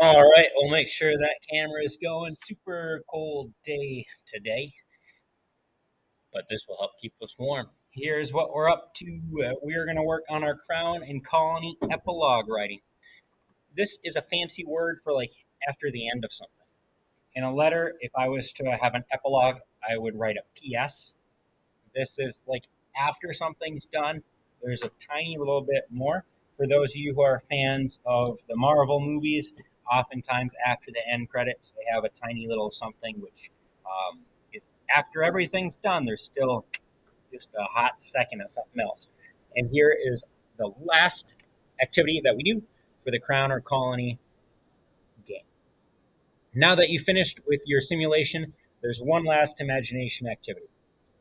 All right, we'll make sure that camera is going. Super cold day today, but this will help keep us warm. Here's what we're up to. We're going to work on our crown and colony epilogue writing. This is a fancy word for like after the end of something. In a letter, if I was to have an epilogue, I would write a PS. This is like after something's done, there's a tiny little bit more. For those of you who are fans of the Marvel movies, oftentimes after the end credits, they have a tiny little something which is after everything's done, there's still just a hot second of something else. And here is the last activity that we do for the Crown or Colony game. Now that you've finished with your simulation, there's one last imagination activity.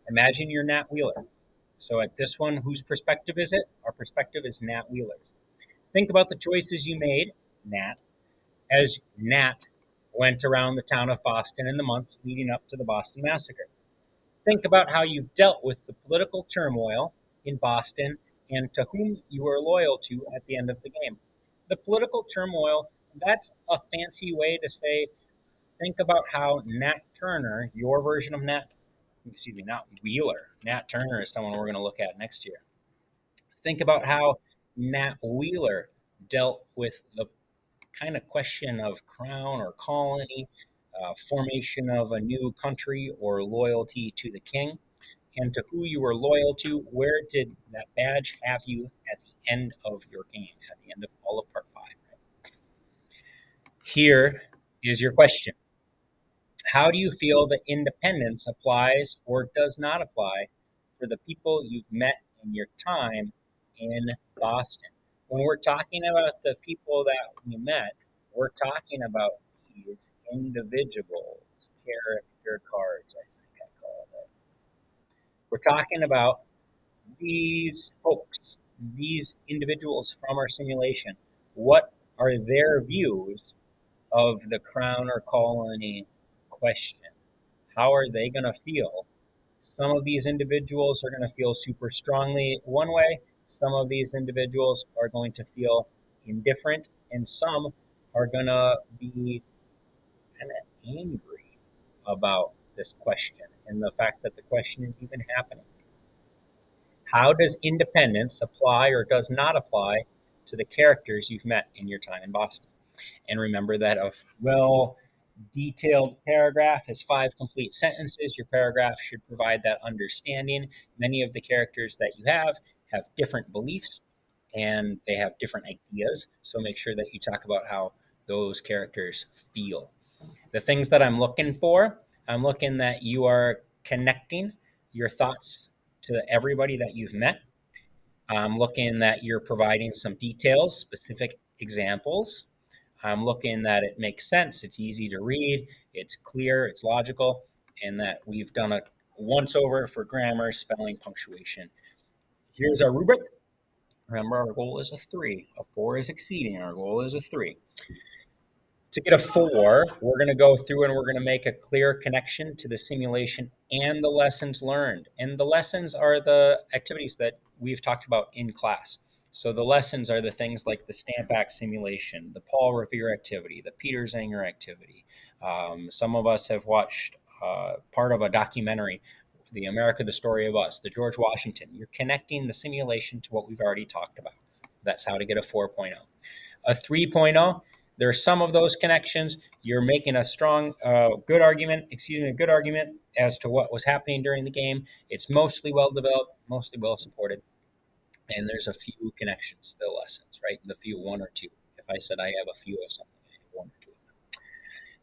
Imagine you're Nat Wheeler. So at this one, whose perspective is it? Our perspective is Nat Wheeler's. Think about the choices you made, Nat, as Nat went around the town of Boston in the months leading up to the Boston Massacre. Think about how you dealt with the political turmoil in Boston and to whom you were loyal to at the end of the game. The political turmoil, that's a fancy way to say, think about how Nat Turner, your version of Nat, excuse me, not Wheeler. Nat Turner is someone we're going to look at next year. Think about how Nat Wheeler dealt with the kind of question of crown or colony, formation of a new country, or loyalty to the king, and to who you were loyal to. Where did that badge have you at the end of your game, at the end of all of part five? Right? Here is your question. How do you feel that independence applies or does not apply for the people you've met in your time in Boston? When we're talking about the people that we met, we're talking about these individuals, character cards, I think I call it. We're talking about these folks, these individuals from our simulation. What are their views of the crown or colony question? How are they going to feel? Some of these individuals are going to feel super strongly one way, some of these individuals are going to feel indifferent, and some are going to be kind of angry about this question and the fact that the question is even happening. How does independence apply or does not apply to the characters you've met in your time in Boston? And remember that a well detailed paragraph has five complete sentences. Your paragraph should provide that understanding. Many of the characters that you have different beliefs and they have different ideas. So make sure that you talk about how those characters feel. The things that I'm looking for, I'm looking that you are connecting your thoughts to everybody that you've met. I'm looking that you're providing some details, specific examples. I'm looking that it makes sense, it's easy to read, it's clear, it's logical, and that we've done a once over for grammar, spelling, punctuation. Here's our rubric. Remember, our goal is a 3. A 4 is exceeding. Our goal is a 3. To get a 4, we're going to go through and we're going to make a clear connection to the simulation and the lessons learned. And the lessons are the activities that we've talked about in class. So the lessons are the things like the Stamp Act simulation, the Paul Revere activity, the Peter Zenger activity. Some of us have watched part of a documentary, The America, the Story of Us, the George Washington. You're connecting the simulation to what we've already talked about. That's how to get a 4.0. A 3.0, there are some of those connections. You're making a strong, good argument as to what was happening during the game. It's mostly well developed, mostly well supported. And there's a few connections to the lessons, right? The few, one or two. If I said I have a few of something, I have one or two of them.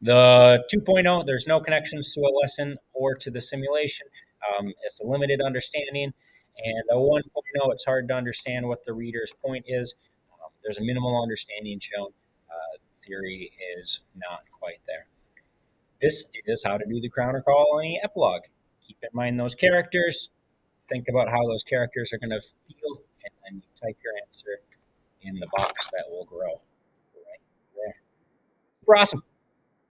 The 2.0, there's no connections to a lesson or to the simulation. It's a limited understanding. And the 1.0, it's hard to understand what the reader's point is. There's a minimal understanding shown. Theory is not quite there. This is how to do the Crown or Colony epilogue. Keep in mind those characters. Think about how those characters are going to feel, and then you type your answer in the box that will grow right there. Super awesome.